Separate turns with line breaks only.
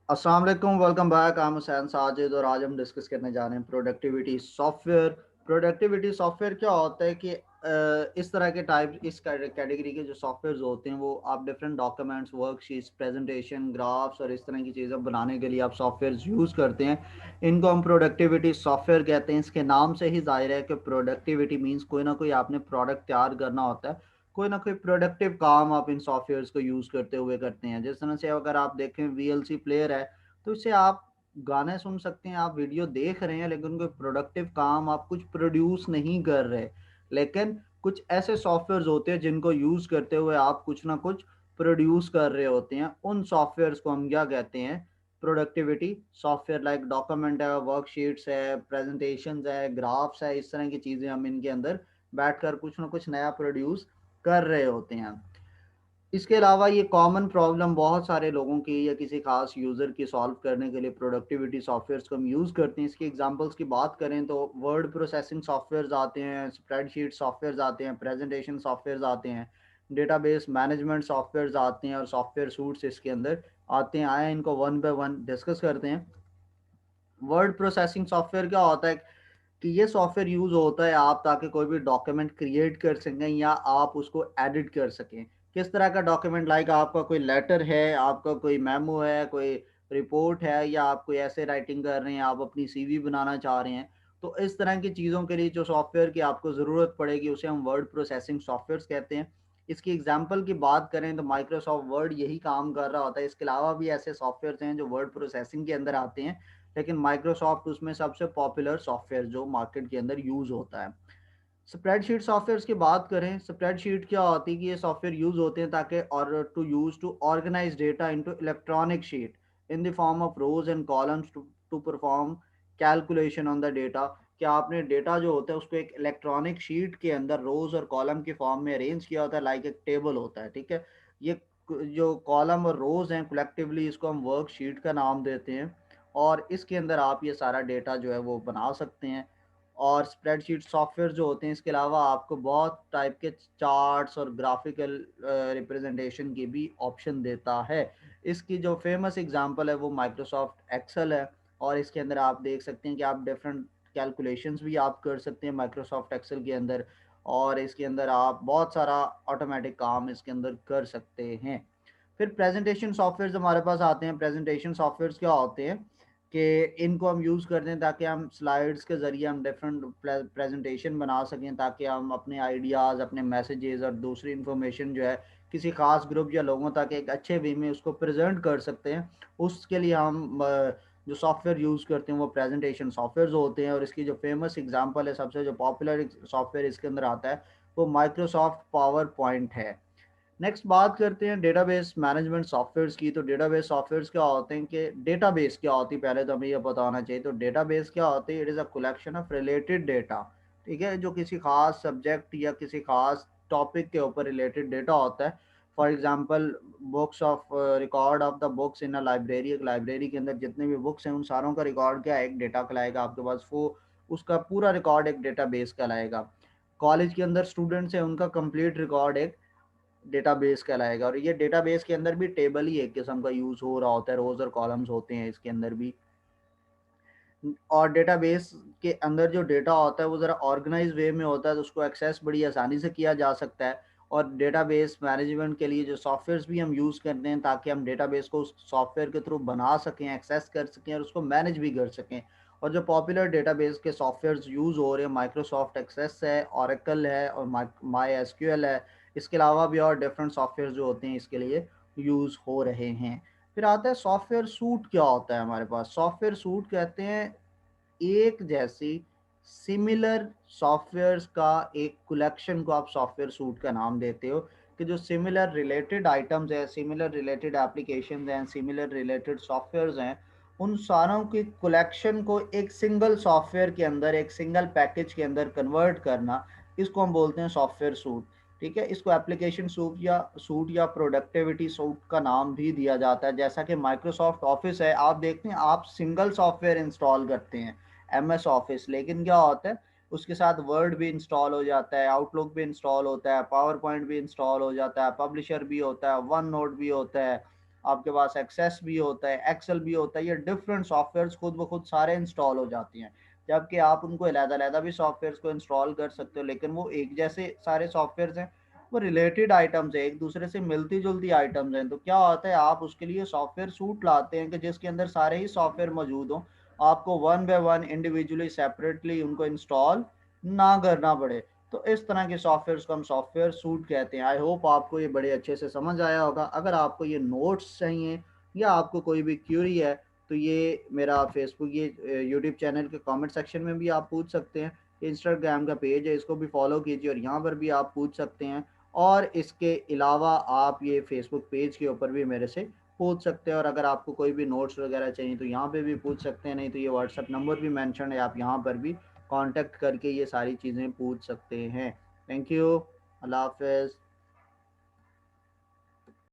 अस्सलाम वालेकुम, welcome back. I am Hussain Sajid और आज हम डिस्कस करने जा रहे हैं प्रोडक्टिविटी सॉफ्टवेयर। प्रोडक्टिविटी सॉफ्टवेयर क्या होता है कि इस तरह के टाइप इस कैटेगरी के जो सॉफ्टवेयर्स होते हैं वो आप different documents, worksheets, presentation, graphs और इस तरह की चीज़ें बनाने के लिए आप सॉफ्टवेयर्स यूज़ करते हैं। इनको हम प्रोडक्टिविटी सॉफ्टवेयर कहते हैं। इसके नाम से ही जाहिर है कि प्रोडक्टिविटी मीन्स कोई ना कोई आपने प्रोडक्ट तैयार करना होता है, कोई ना कोई प्रोडक्टिव काम आप इन सॉफ्टवेयर्स को यूज़ करते हुए करते हैं। जिस तरह से अगर आप देखें वीएलसी प्लेयर है, तो इससे आप गाने सुन सकते हैं, आप वीडियो देख रहे हैं, लेकिन कोई प्रोडक्टिव काम आप कुछ प्रोड्यूस नहीं कर रहे। लेकिन कुछ ऐसे सॉफ्टवेयर्स होते हैं जिनको यूज़ करते हुए आप कुछ ना कुछ प्रोड्यूस कर रहे होते हैं। उन सॉफ्टवेयर्स को हम क्या कहते हैं? Productivity software. लाइक डॉक्यूमेंट है, वर्कशीट्स है, प्रेजेंटेशंस है, ग्राफ्स है, इस तरह की चीज़ें हम इनके अंदर बैठकर कुछ ना कुछ नया प्रोड्यूस कर रहे होते हैं। इसके अलावा ये कॉमन प्रॉब्लम बहुत सारे लोगों की या किसी खास यूज़र की सॉल्व करने के लिए प्रोडक्टिविटी सॉफ्टवेयर्स को हम यूज़ करते हैं। इसकी एग्जांपल्स की बात करें तो वर्ड प्रोसेसिंग सॉफ्टवेयर्स आते हैं, स्प्रेडशीट सॉफ्टवेयर्स आते हैं, प्रेजेंटेशन सॉफ्टवेयर्स आते हैं, डेटाबेस मैनेजमेंट सॉफ्टवेयर्स आते हैं और सॉफ्टवेयर सूट्स इसके अंदर आते हैं। आए इनको वन बाय वन डिस्कस करते हैं। वर्ड प्रोसेसिंग सॉफ्टवेयर क्या होता है कि ये सॉफ्टवेयर यूज़ होता है आप ताकि कोई भी डॉक्यूमेंट क्रिएट कर सकें या आप उसको एडिट कर सकें। किस तरह का डॉक्यूमेंट? लाइक आपका कोई लेटर है, आपका कोई मेमो है, कोई रिपोर्ट है, या आप कोई ऐसे राइटिंग कर रहे हैं, आप अपनी सीवी बनाना चाह रहे हैं। तो इस तरह की चीज़ों के लिए जो सॉफ्टवेयर की आपको ज़रूरत पड़ेगी उसे हम वर्ड प्रोसेसिंग सॉफ्टवेयर्स कहते हैं। इसकी एग्जाम्पल की बात करें तो माइक्रोसॉफ्ट वर्ड यही काम कर रहा होता है। इसके अलावा भी ऐसे सॉफ्टवेयर्स हैं जो वर्ड प्रोसेसिंग के अंदर आते हैं, लेकिन माइक्रोसॉफ्ट उसमें सबसे पॉपुलर सॉफ्टवेयर जो मार्केट के अंदर यूज़ होता है। स्प्रेडशीट सॉफ्टवेयर्स की बात करें, स्प्रेडशीट क्या होती है कि ये सॉफ्टवेयर यूज़ होते हैं ताकि और to organise data into electronic sheet in the form of rows and columns to perform calculation on the data. कि आपने डेटा जो होता है उसको एक इलेक्ट्रॉनिक शीट के अंदर रोज और कॉलम के फॉर्म में अरेंज किया होता है, लाइक एक टेबल होता है। ठीक है, ये जो कॉलम और रोज हैं कलेक्टिवली इसको हम वर्कशीट का नाम देते हैं, और इसके अंदर आप ये सारा डेटा जो है वो बना सकते हैं। और स्प्रेडशीट सॉफ्टवेयर जो होते हैं इसके अलावा आपको बहुत टाइप के चार्ट्स और ग्राफिकल रिप्रेजेंटेशन की भी ऑप्शन देता है। इसकी जो फेमस एग्जांपल है वो माइक्रोसॉफ्ट एक्सेल है, और इसके अंदर आप देख सकते हैं कि आप डिफरेंट कैलकुलेशंस भी आप कर सकते हैं माइक्रोसॉफ्ट एक्सेल के अंदर, और इसके अंदर आप बहुत सारा ऑटोमेटिक काम इसके अंदर कर सकते हैं। फिर प्रेजेंटेशन सॉफ्टवेयर हमारे पास आते हैं। प्रेजेंटेशन सॉफ्टवेयर क्या होते हैं कि इनको हम यूज़ करते हैं ताकि हम स्लाइड्स के ज़रिए हम डिफरेंट प्रेजेंटेशन बना सकें, ताकि हम अपने आइडियाज़, अपने मैसेजेस और दूसरी इंफॉर्मेशन जो है किसी ख़ास ग्रुप या लोगों तक एक अच्छे वे में उसको प्रेजेंट कर सकते हैं। उसके लिए हम जो सॉफ्टवेयर यूज़ करते हैं वो प्रेजेंटेशन सॉफ्टवेयर होते हैं, और इसकी जो फेमस एग्जांपल है, सबसे जो पॉपुलर सॉफ्टवेयर इसके अंदर आता है वो माइक्रोसॉफ्ट पावर पॉइंट है। नेक्स्ट बात करते हैं डेटाबेस मैनेजमेंट सॉफ्टवेयर्स की। तो डेटाबेस सॉफ्टवेयर्स क्या होते हैं कि डेटाबेस क्या होती है पहले तो हमें ये बताना चाहिए। तो डेटाबेस क्या होती है? It is a collection of related data. ठीक है, जो किसी खास सब्जेक्ट या किसी खास टॉपिक के ऊपर रिलेटेड डेटा होता है। For example books of record of the books in a library. एक लाइब्रेरी के अंदर जितने भी बुक्स हैं उन सारों का रिकॉर्ड क्या है? एक डेटा कहलाएगा आपके पास, वो उसका पूरा रिकॉर्ड एक डेटाबेस कहलाएगा। कॉलेज के अंदर स्टूडेंट्स हैं उनका कंप्लीट रिकॉर्ड एक डेटाबेस कहलाएगा, और ये डेटाबेस के अंदर भी टेबल ही एक किस्म का यूज हो रहा होता है, रोज और कॉलम्स होते हैं इसके अंदर भी। और डेटाबेस के अंदर जो डेटा होता है वो ज़रा ऑर्गेनाइज वे में होता है, तो उसको एक्सेस बड़ी आसानी से किया जा सकता है। और डेटाबेस मैनेजमेंट के लिए जो सॉफ्टवेयर्स भी हम यूज़ करते हैं ताकि हम डेटाबेस को उस सॉफ्टवेयर के थ्रू बना सकें, एक्सेस कर सकें और उसको मैनेज भी कर सकें। और जो पॉपुलर डेटाबेस के सॉफ्टवेयर्स यूज़ हो रहे हैं, माइक्रोसॉफ्ट एक्सेस है, ओरेकल है और माई एसक्यूएल है। इसके अलावा भी और डिफरेंट सॉफ्टवेयर जो होते हैं इसके लिए यूज़ हो रहे हैं। फिर आता है सॉफ्टवेयर सूट। क्या होता है हमारे पास? सॉफ्टवेयर सूट कहते हैं एक जैसी सिमिलर सॉफ्टवेयर्स का एक कलेक्शन को आप सॉफ्टवेयर सूट का नाम देते हो। कि जो सिमिलर रिलेटेड आइटम्स हैं, सिमिलर रिलेटेड एप्लीकेशंस हैं, सिमिलर रिलेटेड सॉफ्टवेयर्स हैं, उन सारों की कलेक्शन को एक सिंगल सॉफ्टवेयर के अंदर, एक सिंगल पैकेज के अंदर कन्वर्ट करना, इसको हम बोलते हैं सॉफ्टवेयर सूट। ठीक है, इसको एप्लीकेशन सूट या प्रोडक्टिविटी सूट का नाम भी दिया जाता है। जैसा कि माइक्रोसॉफ्ट ऑफिस है, आप देखते हैं आप सिंगल सॉफ्टवेयर इंस्टॉल करते हैं, एमएस ऑफिस, लेकिन क्या होता है उसके साथ वर्ड भी इंस्टॉल हो जाता है, आउटलुक भी इंस्टॉल होता है, पावर पॉइंट भी इंस्टॉल हो जाता है, पब्लिशर भी होता है, वन नोट भी होता है, आपके पास एक्सेस भी होता है, एक्सेल भी होता है, ये डिफरेंट सॉफ्टवेयर्स खुद ब खुद सारे इंस्टॉल हो जाती हैं। जबकि आप उनको अलग-अलग भी सॉफ्टवेयर्स को इंस्टॉल कर सकते हो, लेकिन वो एक जैसे सारे सॉफ्टवेयर्स हैं, वो रिलेटेड आइटम्स है, एक दूसरे से मिलती-जुलती आइटम्स हैं। तो क्या होता है, आप उसके लिए सॉफ्टवेयर सूट लाते हैं कि जिसके अंदर सारे ही सॉफ्टवेयर मौजूद हों, आपको one by one individually separately उनको इंस्टॉल ना करना पड़े। तो इस तरह के सॉफ्टवेयर्स को हम सॉफ्टवेयर सूट कहते हैं। आई होप आपको ये बड़े अच्छे से समझ आया होगा। अगर आपको ये नोट्स चाहिए या आपको कोई भी क्यूरी है, तो ये मेरा फेसबुक, ये यूट्यूब चैनल के कमेंट सेक्शन में भी आप पूछ सकते हैं। इंस्टाग्राम का पेज है, इसको भी फॉलो कीजिए और यहाँ पर भी आप पूछ सकते हैं। और इसके अलावा आप ये फेसबुक पेज के ऊपर भी मेरे से पूछ सकते हैं। और अगर आपको कोई भी नोट्स वगैरह चाहिए तो यहाँ पे भी पूछ सकते हैं, नहीं तो ये व्हाट्सएप नंबर भी मेंशन है, आप यहाँ पर भी कांटेक्ट करके ये सारी चीज़ें पूछ सकते हैं। Thank you. अल्लाह हाफ़िज़।